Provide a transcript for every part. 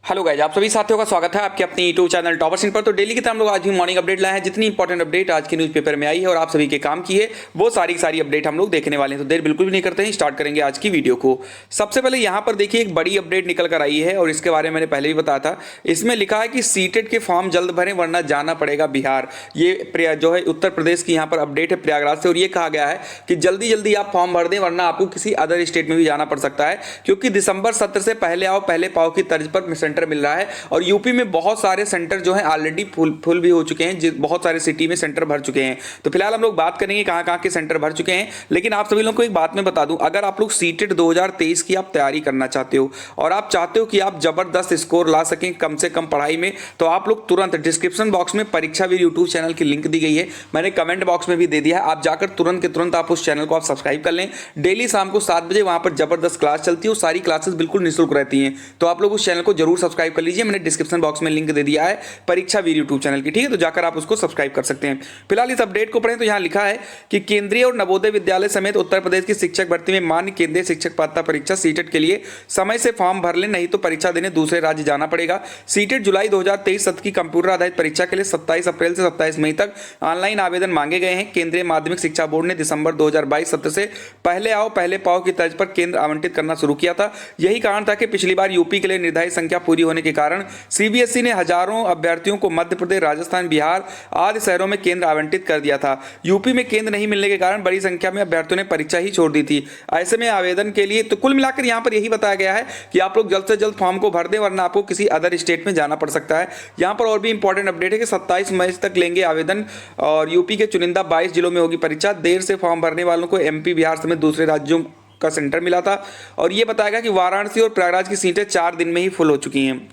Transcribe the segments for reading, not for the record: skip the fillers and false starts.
Hello guys, आप सभी साथियों का स्वागत है आपके अपने यूट्यूब चैनल टॉपर्स इन पर। तो डेली की तरह हम लोग आज भी मॉर्निंग अपडेट लाए हैं। जितनी इंपॉर्टेंट अपडेट आज के न्यूज़पेपर में आई है और आप सभी के काम की है वो सारी अपडेट हम लोग देखने वाले हैं। तो देर बिल्कुल भी नहीं करते हैं, स्टार्ट करेंगे आज की वीडियो को। सबसे पहले यहाँ पर देखिए एक बड़ी अपडेट निकल कर आई है और इसके बारे में मैंने पहले भी बताया था। इसमें लिखा है कि सीटेट के फॉर्म जल्द भरें वरना जाना पड़ेगा बिहार। ये जो है उत्तर प्रदेश की यहाँ पर अपडेट है प्रयागराज से, और ये कहा गया है कि जल्दी जल्दी आप फॉर्म भर दें वरना आपको किसी अदर स्टेट में भी जाना पड़ सकता है, क्योंकि दिसंबर सत्र से पहले आओ पहले पाओ की तर्ज पर सेंटर मिल रहा है। और यूपी में बहुत सारे सेंटर जो हैं ऑलरेडी फुल भी हो चुके हैं, बहुत सारे सिटी में सेंटर भर चुके हैं। तो फिलहाल हम लोग बात करेंगे कहां कहां के सेंटर भर चुके हैं। लेकिन आप सभी लोगों को एक बात मैं बता दूं, अगर आप लोग सीटेट 2023 की आप तैयारी करना चाहते हो और आप चाहते हो कि आप जबरदस्त स्कोर ला सकें कम से कम पढ़ाई में, तो आप लोग तुरंत डिस्क्रिप्शन बॉक्स में परीक्षावीर यूट्यूब चैनल की लिंक दी गई है, मैंने कमेंट बॉक्स में भी दे दिया है। आप जाकर तुरंत के तुरंत आप उस चैनल को आप सब्सक्राइब कर लें। डेली शाम को 7 बजे वहां पर जबरदस्त क्लास चलती है, सारी क्लासेस बिल्कुल निःशुल्क रहती हैं। तो आप लोग उस चैनल को जरूर सब्सक्राइब कर लीजिए, मैंने डिस्क्रिप्शन बॉक्स में लिंक दे दिया है परीक्षावीर यूट्यूब चैनल की, ठीक है। तो जाकर आप उसको सब्सक्राइब कर सकते हैं। फिलहाल इस अपडेट को पढ़ें तो यहां लिखा है कि केंद्रीय और नवोदय विद्यालय समेत उत्तर प्रदेश की शिक्षक भर्ती में मान्य केंद्रीय शिक्षक पात्रता परीक्षा सीटेट के लिए समय से फॉर्म भर लें, नहीं तो परीक्षा देने दूसरे राज्य जाना पड़ेगा। सीटेट जुलाई 2023 सत्र की कंप्यूटर आधारित परीक्षा के लिए 27 अप्रैल से 27 मई तक ऑनलाइन आवेदन मांगे गए हैं। केंद्रीय माध्यमिक शिक्षा बोर्ड ने दिसंबर 2022 सत्र से पहले आओ पहले पाओ की तर्ज पर केंद्र आवंटित करना शुरू किया था। यही कारण था कि पिछली बार यूपी के लिए निर्धारित संख्या पूरी होने के कारण सीबीएसई ने हजारों अभ्यर्थियों को मध्य प्रदेश, राजस्थान, बिहार आदि शहरों में केंद्र आवंटित कर दिया था। यूपी में केंद्र नहीं मिलने के कारण बड़ी संख्या में अभ्यर्थियों ने परीक्षा ही छोड़ दी थी। ऐसे में आवेदन के लिए तो कुल मिलाकर यहां पर यही बताया गया है कि आप लोग जल्द से जल्द फॉर्म को भर दें वरना आपको किसी अदर स्टेट में जाना पड़ सकता है। यहां पर और भी इंपॉर्टेंट अपडेट है कि 27 मई तक लेंगे आवेदन और यूपी के चुनिंदा 22 जिलों में होगी परीक्षा। देर से फॉर्म भरने वालों को एमपी, बिहार समेत दूसरे राज्यों का सेंटर मिला था। और यह बताया गया कि वाराणसी और प्रयागराज की सीटें 4 दिन में ही फुल हो चुकी हैं।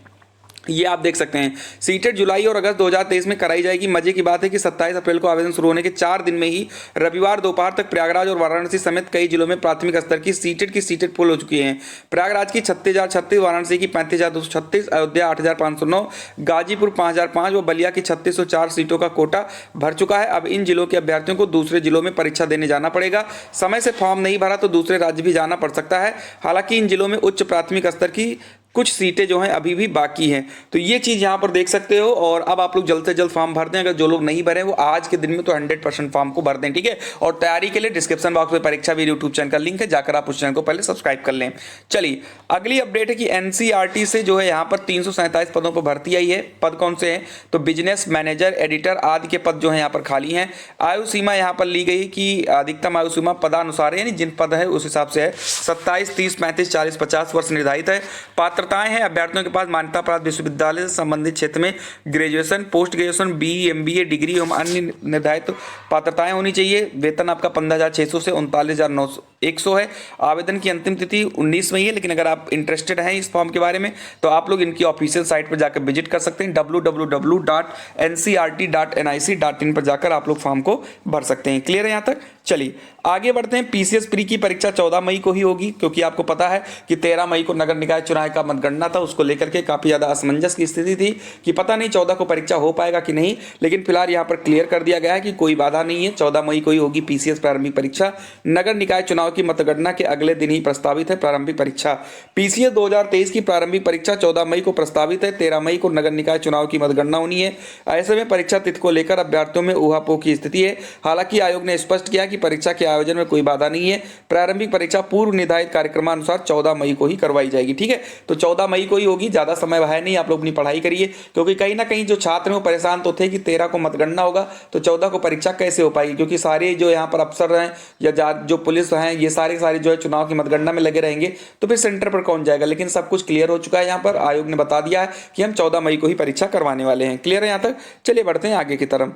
ये आप देख सकते हैं। सीटेट जुलाई और अगस्त 2023 में कराई जाएगी। मजे की बात है कि 27 अप्रैल को आवेदन शुरू होने के 4 दिन में ही रविवार दोपहर तक प्रयागराज और वाराणसी समेत कई जिलों में प्राथमिक स्तर की सीटेट फुल हो चुकी हैं। प्रयागराज की 36,036, वाराणसी की 35,236, अयोध्या 8,509, गाजीपुर 5,005 व बलिया की 3,604 सीटों का कोटा भर चुका है। अब इन जिलों के अभ्यर्थियों को दूसरे जिलों में परीक्षा देने जाना पड़ेगा। समय से फॉर्म नहीं भरा तो दूसरे राज्य भी जाना पड़ सकता है। हालांकि इन जिलों में उच्च प्राथमिक स्तर की कुछ सीटें जो हैं अभी भी बाकी हैं। तो ये चीज़ यहाँ पर देख सकते हो। और अब आप लोग जल्द से जल्द फॉर्म भर दें। अगर जो लोग नहीं भरे वो आज के दिन में तो 100% फॉर्म को भर दें, ठीक है। और तैयारी के लिए डिस्क्रिप्शन बॉक्स में परीक्षावीर यूट्यूब चैनल का लिंक है, जाकर आप उस चैनल को पहले सब्सक्राइब कर लें। चलिए अगली अपडेट है कि एनसीईआरटी से जो है यहाँ पर 347 पदों पर भर्ती आई है। पद कौन से हैं तो बिजनेस मैनेजर, एडिटर आदि के पद जो है यहाँ पर खाली हैं। आयु सीमा यहाँ पर ली गई कि अधिकतम आयु सीमा पदानुसार है, यानी जिन पद है उस हिसाब से है। 27, 30, 35, 40, 50 वर्ष निर्धारित है। पात्रताएं हैं अभ्यर्थियों के पास मान्यता प्राप्त विश्वविद्यालय से संबंधित क्षेत्र में graduation, post graduation, BE, MBA degree एवं अन्य निर्धारित पात्रताएं होनी चाहिए। वेतन आपका 15,600 से 39,100 है। आवेदन की अंतिम तिथि 19 मई है। लेकिन अगर आप इंटरेस्टेड हैं इस फॉर्म के बारे में तो आप लोग इनकी ऑफिशियल साइट पर जाकर विजिट कर सकते हैं। www.ncrt.nic.in पर जाकर आप लोग फॉर्म को भर सकते हैं। क्लियर है यहाँ तक। चलिए आगे बढ़ते हैं। पीसीएस प्री की परीक्षा 14 मई को ही होगी, क्योंकि आपको पता है कि 13 मई को नगर निकाय चुनाव का मतगणना था। उसको लेकर के काफी ज्यादा असमंजस की स्थिति थी कि पता नहीं 14 को परीक्षा हो पाएगा कि नहीं। लेकिन फिलहाल यहाँ पर क्लियर कर दिया गया है कि कोई बाधा नहीं है, 14 मई को ही होगी पीसीएस प्रारंभिक परीक्षा। नगर निकाय चुनाव की मतगणना के अगले दिन ही प्रस्तावित है प्रारंभिक परीक्षा। पीसीएस 2023 की प्रारंभिक परीक्षा 14 मई को प्रस्तावित है। 13 मई को नगर निकाय चुनाव की मतगणना होनी है। ऐसे में परीक्षा तिथि को लेकर अभ्यर्थियों में ऊहापोह की स्थिति है। हालांकि आयोग ने स्पष्ट किया कि परीक्षा के आयोजन में कोई बाधा नहीं है। प्रारंभिक परीक्षा पूर्व निर्धारित कार्यक्रमानुसार 14 मई को ही करवाई जाएगी, ठीक है। तो 14 मई को ही होगी, ज्यादा समय है नहीं। आप लोग अपनी पढ़ाई करिए, क्योंकि कहीं ना कहीं जो छात्र हैं वो परेशान तो थे कि 13 को मतगणना होगा तो 14 को परीक्षा कैसे हो पाएगी, क्योंकि सारे जो यहाँ पर अफसर हैं या जो पुलिस हैं ये सारे जो है चुनाव की मतगणना में लगे रहेंगे, तो फिर सेंटर पर कौन जाएगा। लेकिन सब कुछ क्लियर हो चुका है। यहाँ पर आयोग ने बता दिया है कि हम 14 मई को ही परीक्षा करवाने वाले हैं। क्लियर है यहाँ तक। चलिए बढ़ते हैं आगे की तरफ।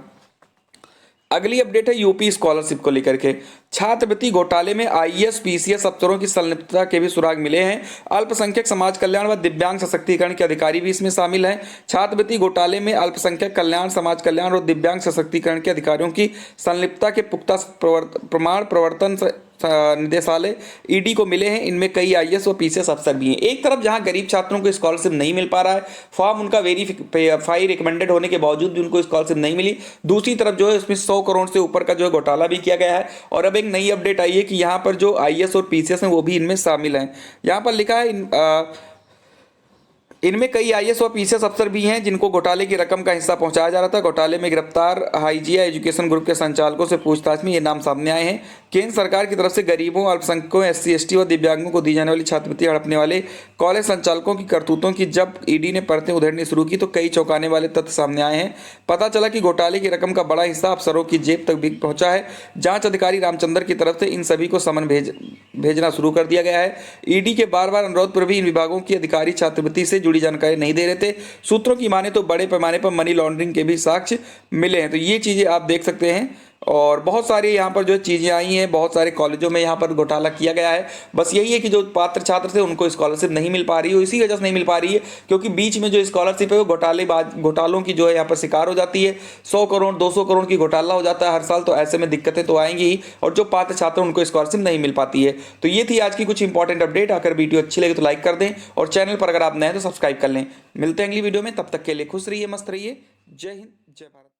अगली अपडेट है यूपी स्कॉलरशिप को लेकर के। छात्रवृत्ति घोटाले में आईएएस, पीसीएस अफसरों की संलिप्तता के भी सुराग मिले हैं। अल्पसंख्यक समाज कल्याण व दिव्यांग सशक्तिकरण के अधिकारी भी इसमें शामिल हैं। छात्रवृत्ति घोटाले में अल्पसंख्यक कल्याण, समाज कल्याण और दिव्यांग सशक्तिकरण के अधिकारियों की संलिप्तता के पुख्ता प्रमाण प्रवर्तन निदेशालय ईडी को मिले हैं। इनमें कई आईएएस और पीसीएस अफसर भी हैं। एक तरफ जहां गरीब छात्रों को स्कॉलरशिप नहीं मिल पा रहा है, फॉर्म उनका वेरीफाई रिकमेंडेड होने के बावजूद भी उनको स्कॉलरशिप नहीं मिली, दूसरी तरफ जो है इसमें 100 करोड़ से ऊपर का जो है घोटाला भी किया गया है। और अब एक नई अपडेट आई है कि यहाँ पर जो आईएएस और पीसीएस हैं वो भी इनमें शामिल हैं। यहाँ पर लिखा है इनमें कई आईएएस और पीसीएस अफसर भी हैं जिनको घोटाले की रकम का हिस्सा पहुंचाया जा रहा था। घोटाले में गिरफ्तार हाइजिया एजुकेशन ग्रुप के संचालकों से पूछताछ में ये नाम सामने आए हैं। केंद्र सरकार की तरफ से गरीबों, अल्पसंख्यकों, एससी एसटी और दिव्यांगों को दी जाने वाली छात्रवृत्ति हड़पने वाले कॉलेज संचालकों की करतूतों की जब ईडी ने परतें उधेड़नी शुरू की तो कई चौंकाने वाले तथ्य सामने आए हैं। पता चला कि घोटाले की रकम का बड़ा हिस्सा अफसरों की जेब तक भी पहुंचा है। जांच अधिकारी रामचंद्र की तरफ से इन सभी को समन भेजना शुरू कर दिया गया है। ईडी के बार बार अनुरोध पर भी इन विभागों के अधिकारी छात्रवृत्ति से जुड़ी जानकारी नहीं दे रहे थे। सूत्रों की माने तो बड़े पैमाने पर मनी लॉन्ड्रिंग के भी साक्ष्य मिले हैं। तो ये चीजें आप देख सकते हैं और बहुत सारी यहाँ पर जो चीज़ें आई हैं, बहुत सारे कॉलेजों में यहाँ पर घोटाला किया गया है। बस यही है कि जो पात्र छात्र थे उनको स्कॉलरशिप नहीं मिल पा रही है। इसी वजह से नहीं मिल पा रही है क्योंकि बीच में जो स्कॉलरशिप है वो घोटालों की जो है यहाँ पर शिकार हो जाती है। 100 करोड़ 200 करोड़ की घोटाला हो जाता है हर साल। तो ऐसे में दिक्कतें तो आएंगी ही और जो पात्र छात्र उनको स्कॉलरशिप नहीं मिल पाती है। तो ये थी आज की कुछ इंपॉर्टेंट अपडेट। अगर वीडियो अच्छी लगे तो लाइक कर दें और चैनल पर अगर आप नए तो सब्सक्राइब कर लें। मिलते हैं अगली वीडियो में, तब तक के लिए खुश रहिए, मस्त रहिए। जय हिंद, जय भारत।